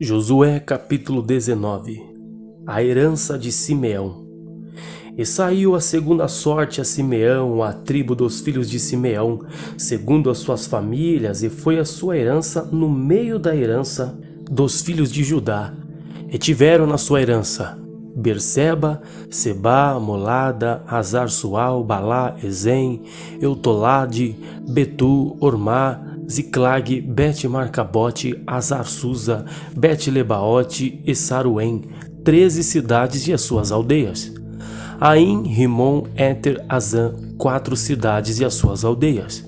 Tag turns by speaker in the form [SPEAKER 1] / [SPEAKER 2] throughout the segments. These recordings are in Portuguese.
[SPEAKER 1] Josué capítulo 19. A herança de Simeão. E saiu a segunda sorte a Simeão, a tribo dos filhos de Simeão, segundo as suas famílias, e foi a sua herança no meio da herança dos filhos de Judá. E tiveram na sua herança Berseba, Sebá, Molada, Hazar-Sual, Balá, Ezem, Eutolade, Betu, Ormá, Ziclag, Bet-Marcabote, Hazar-Susa, Bet-Lebaote e Saruém, 13 cidades e as suas aldeias. Aim, Rimon, Éter, Azã, 4 cidades e as suas aldeias.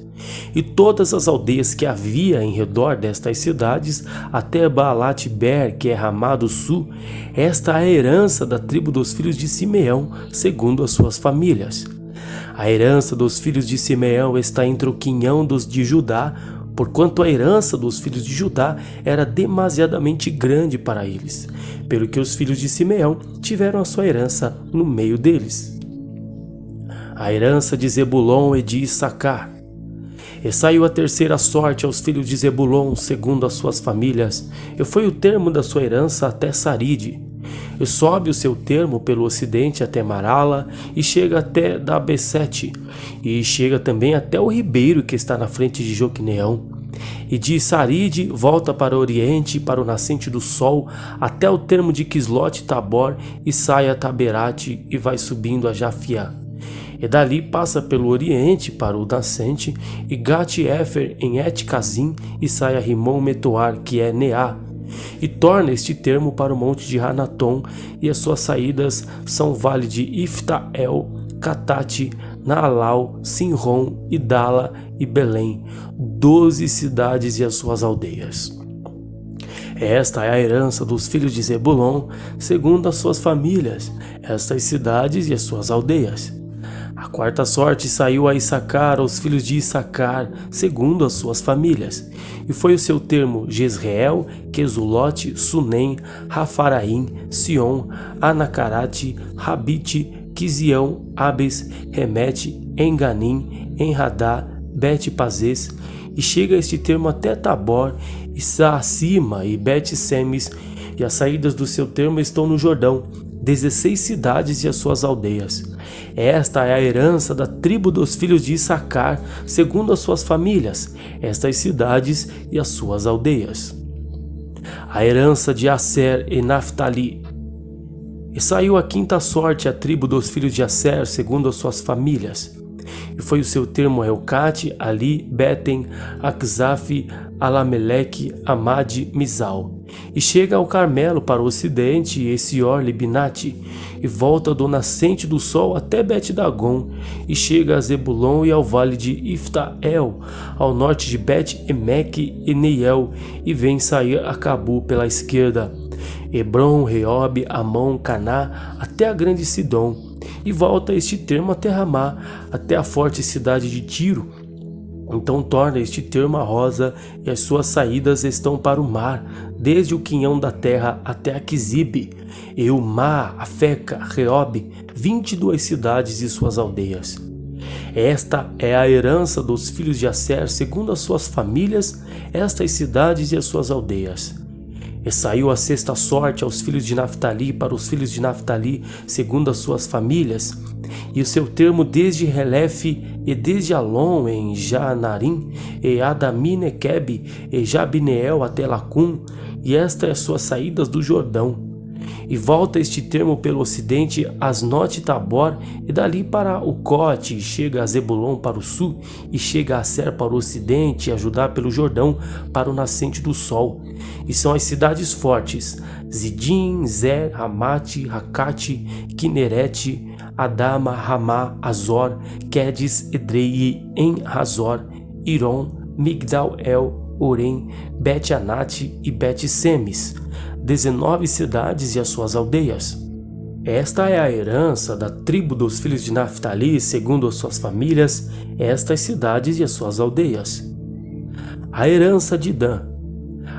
[SPEAKER 1] E todas as aldeias que havia em redor destas cidades, até Baalat-Ber, que é Ramá do sul, esta é a herança da tribo dos filhos de Simeão, segundo as suas famílias. A herança dos filhos de Simeão está entre o quinhão dos de Judá, porquanto a herança dos filhos de Judá era demasiadamente grande para eles, pelo que os filhos de Simeão tiveram a sua herança no meio deles. A herança de Zebulon e de Issacar. E saiu a terceira sorte aos filhos de Zebulon, segundo as suas famílias, e foi o termo da sua herança até Saride. E sobe o seu termo pelo ocidente até Marala, e chega até Dabesete, e chega também até o ribeiro que está na frente de Joquineão. E de Saride volta para o oriente, para o nascente do sol, até o termo de Quislote-Tabor, e sai a Taberate, e vai subindo a Jafiá. E dali passa pelo oriente para o nascente, e Gat-Efer em Et-Cazim, e sai a Rimon-Metoar, que é Neá. E torna este termo para o monte de Hanatom, e as suas saídas são o vale de Iftael, Catate, Naalau, Sinron, Idala e Belém, 12 cidades e as suas aldeias. Esta é a herança dos filhos de Zebulon, segundo as suas famílias, estas cidades e as suas aldeias. A quarta sorte saiu a Issacar, aos filhos de Issacar, segundo as suas famílias. E foi o seu termo Jezreel, Quesulote, Sunem, Rafaraim, Sion, Anacarate, Rabite, Quizião, Abes, Remete, Enganim, Enradá, Bet-Pazes. E chega este termo até Tabor, e Saacima e Bet-Semes, e as saídas do seu termo estão no Jordão, 16 cidades e as suas aldeias. Esta é a herança da tribo dos filhos de Issacar, segundo as suas famílias, estas cidades e as suas aldeias. A herança de Asser e Naftali. E saiu a quinta sorte a tribo dos filhos de Asser, segundo as suas famílias. E foi o seu termo Elcate, Ali, Beten, Akzaf, Alameleque, Amad, Mizal. E chega ao Carmelo para o ocidente, e Esior, Libinate, e volta do nascente do sol até Bet-Dagon, e chega a Zebulon e ao vale de Iftael, ao norte de Bet-Emeque e Neiel, e vem sair a Cabu pela esquerda, Hebron, Reob, Amon, Caná, até a grande Sidom, e volta este termo até Ramá, até a forte cidade de Tiro. Então torna este termo a rosa, e as suas saídas estão para o mar, desde o quinhão da terra até Aquisibe, e o Má, Afeca, Reob, 22 cidades e suas aldeias. Esta é a herança dos filhos de Asser, segundo as suas famílias, estas cidades e as suas aldeias. E saiu a sexta sorte aos filhos de Naftali, para os filhos de Naftali, segundo as suas famílias, e o seu termo desde Relefe e desde Alon em Janarim, e Adami-Nequeb e Jabineel até Lacum, e estas as suas saídas do Jordão. E volta este termo pelo ocidente Asnote-Tabor, e dali para o Cote, e chega a Zebulon para o sul, e chega a Asser para o ocidente, e a Judá pelo Jordão, para o nascente do sol. E são as cidades fortes, Zidim, Zer, Ramate, Racate, Kinerete, Adama, Ramá, Azor, Quedes, Edrei, En Razor, Iron, Migdal-El, Orem, Bet-Anate e Bet-Semes, 19 cidades e as suas aldeias. Esta é a herança da tribo dos filhos de Naftali, segundo as suas famílias, estas cidades e as suas aldeias. A herança de Dan.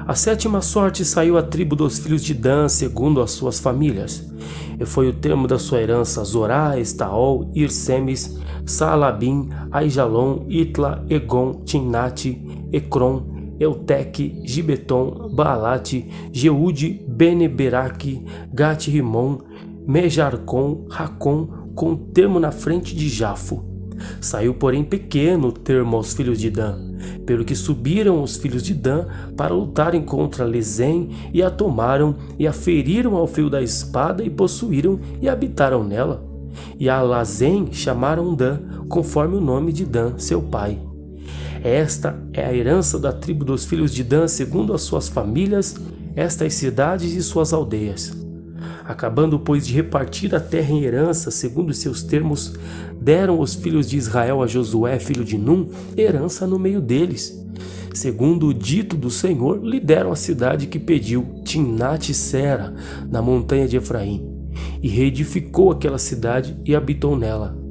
[SPEAKER 1] A sétima sorte saiu à tribo dos filhos de Dan, segundo as suas famílias. E foi o termo da sua herança Zorá, Estaol, Irsemes, Saalabim, Aijalon, Itla, Egon, Timnate, Ecrom, Eutec, Gibeton, Baalate, Jeude, Bene-Beraque, Gat-Rimon, Mejarcon, Racon, com termo na frente de Jafo. Saiu, porém, pequeno o termo aos filhos de Dan, pelo que subiram os filhos de Dan para lutarem contra Lesem, e a tomaram, e a feriram ao fio da espada, e possuíram, e habitaram nela. E a Lazem chamaram Dan, conforme o nome de Dan, seu pai. Esta é a herança da tribo dos filhos de Dan, segundo as suas famílias, estas cidades e suas aldeias. Acabando, pois, de repartir a terra em herança, segundo os seus termos, deram os filhos de Israel a Josué, filho de Num, herança no meio deles. Segundo o dito do Senhor, lhe deram a cidade que pediu, Timnat-Sera, na montanha de Efraim, e reedificou aquela cidade e habitou nela.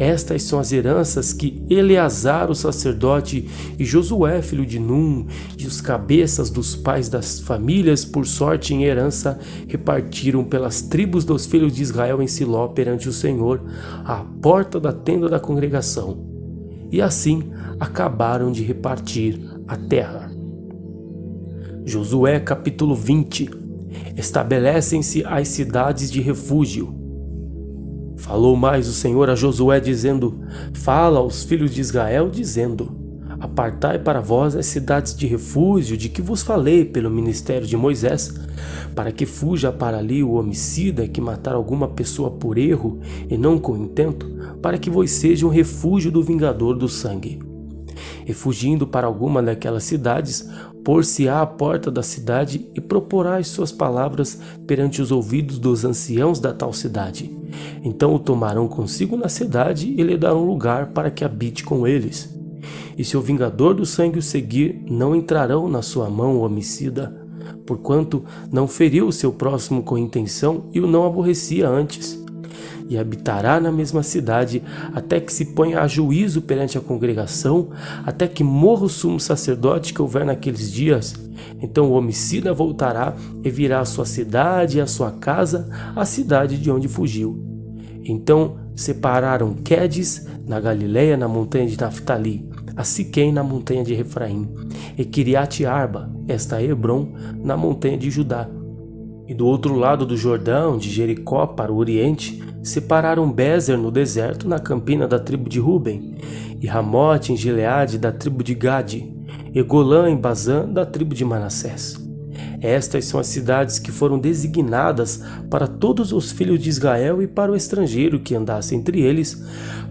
[SPEAKER 1] Estas são as heranças que Eleazar, o sacerdote, e Josué, filho de Num, e os cabeças dos pais das famílias, por sorte em herança, repartiram pelas tribos dos filhos de Israel em Siló perante o Senhor, à porta da tenda da congregação. E assim acabaram de repartir a terra. Josué capítulo 20. Estabelecem-se as cidades de refúgio. Falou mais o Senhor a Josué, dizendo: Fala aos filhos de Israel, dizendo: Apartai para vós as cidades de refúgio de que vos falei pelo ministério de Moisés, para que fuja para ali o homicida que matar alguma pessoa por erro e não com intento, para que vos seja um refúgio do vingador do sangue. E fugindo para alguma daquelas cidades, pôr-se-á à porta da cidade e proporá as suas palavras perante os ouvidos dos anciãos da tal cidade. Então o tomarão consigo na cidade e lhe darão lugar para que habite com eles. E se o vingador do sangue o seguir, não entrarão na sua mão o homicida, porquanto não feriu o seu próximo com intenção e o não aborrecia antes. E habitará na mesma cidade, até que se ponha a juízo perante a congregação, até que morra o sumo sacerdote que houver naqueles dias. Então o homicida voltará e virá à sua cidade e à sua casa, à cidade de onde fugiu. Então separaram Quedes, na Galileia, na montanha de Naftali, a Siquém, na montanha de Efraim, e Quiriate-Arba, esta é Hebron, na montanha de Judá. E do outro lado do Jordão, de Jericó para o oriente, separaram Bezer no deserto, na campina da tribo de Ruben, e Ramote em Gileade, da tribo de Gade, e Golã em Bazã, da tribo de Manassés. Estas são as cidades que foram designadas para todos os filhos de Israel e para o estrangeiro que andasse entre eles,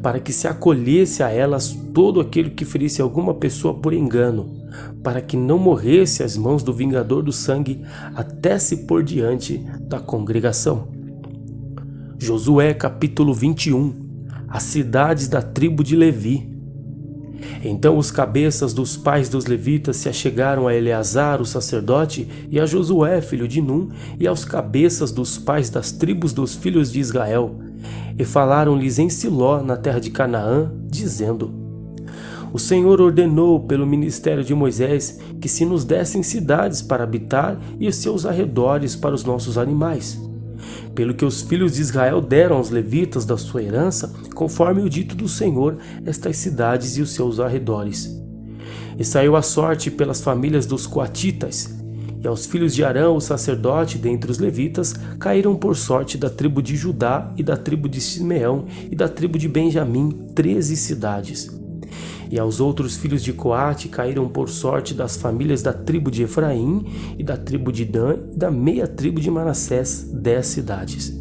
[SPEAKER 1] para que se acolhesse a elas todo aquele que ferisse alguma pessoa por engano, para que não morresse às mãos do vingador do sangue até se pôr diante da congregação. Josué capítulo 21. As cidades da tribo de Levi. Então os cabeças dos pais dos levitas se achegaram a Eleazar, o sacerdote, e a Josué, filho de Num, e aos cabeças dos pais das tribos dos filhos de Israel, e falaram-lhes em Siló, na terra de Canaã, dizendo: O Senhor ordenou pelo ministério de Moisés que se nos dessem cidades para habitar e os seus arredores para os nossos animais. Pelo que os filhos de Israel deram aos levitas da sua herança, conforme o dito do Senhor, estas cidades e os seus arredores. E saiu a sorte pelas famílias dos coatitas, e aos filhos de Arão, o sacerdote, dentre os levitas, caíram por sorte da tribo de Judá e da tribo de Simeão e da tribo de Benjamim 13 cidades. E aos outros filhos de Coate caíram por sorte das famílias da tribo de Efraim e da tribo de Dan e da meia tribo de Manassés 10 cidades.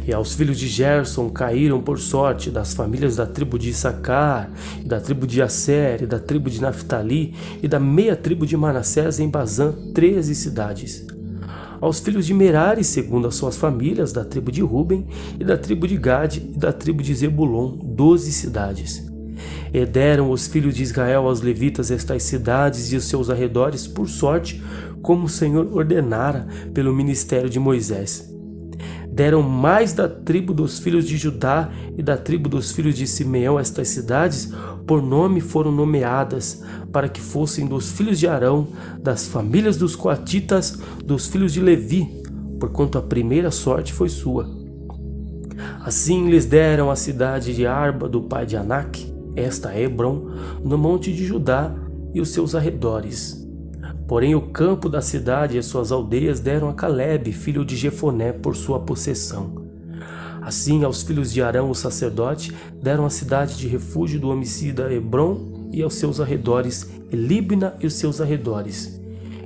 [SPEAKER 1] E aos filhos de Gerson caíram por sorte das famílias da tribo de Issacar, e da tribo de Asser, e da tribo de Naftali, e da meia tribo de Manassés em Bazã 13 cidades. Aos filhos de Merari, segundo as suas famílias, da tribo de Ruben, e da tribo de Gade, e da tribo de Zebulon 12 cidades. E deram os filhos de Israel aos levitas estas cidades e os seus arredores por sorte, como o Senhor ordenara pelo ministério de Moisés. Deram mais da tribo dos filhos de Judá e da tribo dos filhos de Simeão estas cidades, por nome foram nomeadas, para que fossem dos filhos de Arão, das famílias dos coatitas, dos filhos de Levi, porquanto a primeira sorte foi sua. Assim lhes deram a cidade de Arba do pai de Anak, esta é Hebron, no monte de Judá, e os seus arredores. Porém o campo da cidade e as suas aldeias deram a Calebe, filho de Jefoné, por sua possessão. Assim aos filhos de Arão, o sacerdote, deram a cidade de refúgio do homicida Hebrom e aos seus arredores, e Libna e os seus arredores,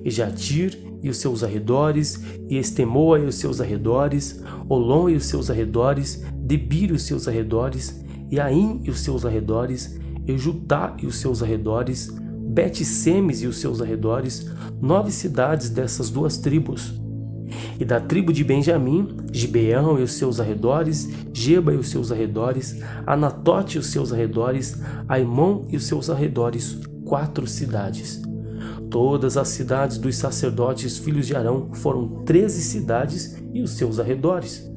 [SPEAKER 1] e Jatir e os seus arredores, e Estemoa e os seus arredores, Olom e os seus arredores, Debir e os seus arredores, e Aim e os seus arredores, e Jutá e os seus arredores, Bet-Semes e os seus arredores, 9 cidades dessas 2 tribos. E da tribo de Benjamim, Gibeão e os seus arredores, Geba e os seus arredores, Anatote e os seus arredores, Aimon e os seus arredores, 4 cidades. Todas as cidades dos sacerdotes filhos de Arão foram 13 cidades e os seus arredores.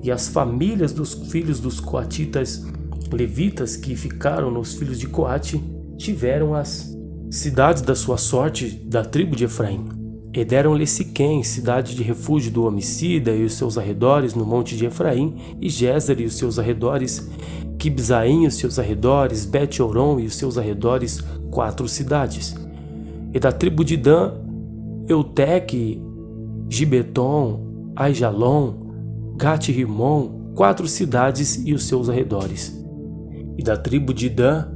[SPEAKER 1] E as famílias dos filhos dos coatitas levitas que ficaram nos filhos de Coate tiveram as cidades da sua sorte da tribo de Efraim. E deram-lhe Siquém, cidade de refúgio do homicida e os seus arredores no monte de Efraim, e Gézer e os seus arredores, Quibzaim e os seus arredores, Bet-Oron e os seus arredores, 4 cidades. E da tribo de Dan, Euteque, Gibeton, Aijalon, Gat-Rimon, 4 cidades e os seus arredores. E da tribo de Dan,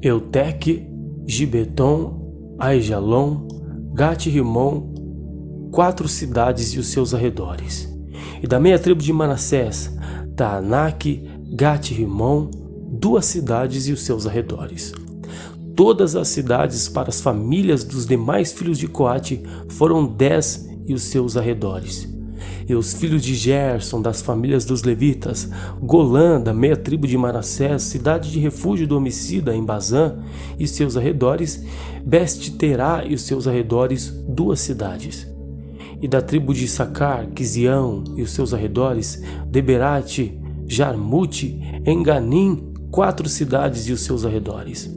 [SPEAKER 1] Euteque, Gibeton, Aijalon, Gat-Rimon, 4 cidades e os seus arredores. E da meia tribo de Manassés, Taanaque, Gat-Rimon, 2 cidades e os seus arredores. Todas as cidades para as famílias dos demais filhos de Coate foram 10 e os seus arredores. E os filhos de Gerson, das famílias dos levitas, Golã, da meia tribo de Manassés, cidade de refúgio do homicida em Bazã e seus arredores, Beste-Terá e os seus arredores, 2 cidades. E da tribo de Issacar, Quizião e os seus arredores, Deberate, Jarmute, Enganim, 4 cidades e os seus arredores.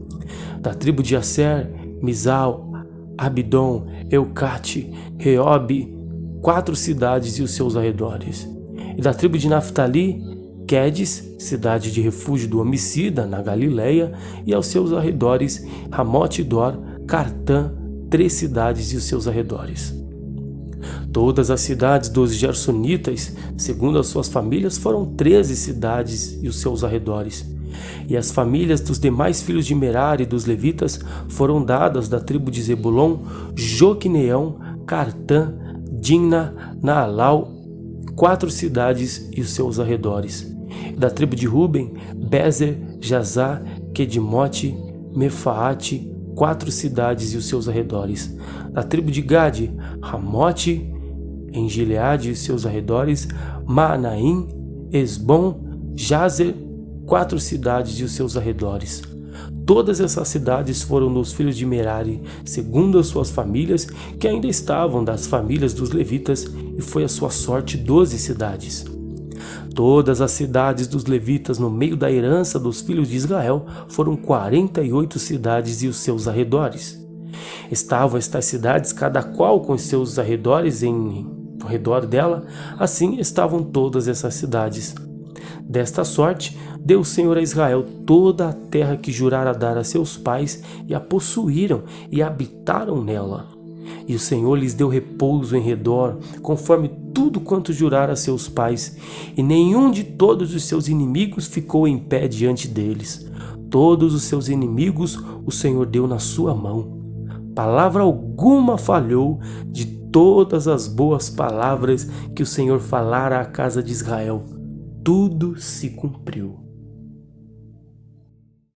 [SPEAKER 1] Da tribo de Asser, Misal, Abidom, Eucate, Reobe, 4 cidades e os seus arredores. E da tribo de Naftali, Quedes, cidade de refúgio do homicida na Galileia, e aos seus arredores, Ramote-Dor, Cartã, 3 cidades e os seus arredores. Todas as cidades dos Gersonitas, segundo as suas famílias, foram 13 cidades e os seus arredores. E as famílias dos demais filhos de Merari e dos levitas foram dadas da tribo de Zebulon, Joquineão, Cartã, Dimna, Naalau, 4 cidades e os seus arredores. Da tribo de Ruben, Bezer, Jazá, Quedimote, Mefaate, 4 cidades e os seus arredores. Da tribo de Gade, Ramote, em Gileade e os seus arredores, Maanaim, Esbom, Jazer, 4 cidades e os seus arredores. Todas essas cidades foram dos filhos de Merari, segundo as suas famílias, que ainda estavam das famílias dos levitas, e foi a sua sorte 12 cidades. Todas as cidades dos levitas no meio da herança dos filhos de Israel foram 48 cidades e os seus arredores. Estavam estas cidades, cada qual com os seus arredores ao redor dela, assim estavam todas essas cidades. Desta sorte, deu o Senhor a Israel toda a terra que jurara dar a seus pais, e a possuíram e habitaram nela. E o Senhor lhes deu repouso em redor, conforme tudo quanto jurara a seus pais, e nenhum de todos os seus inimigos ficou em pé diante deles. Todos os seus inimigos o Senhor deu na sua mão. Palavra alguma falhou de todas as boas palavras que o Senhor falara à casa de Israel. Tudo se cumpriu.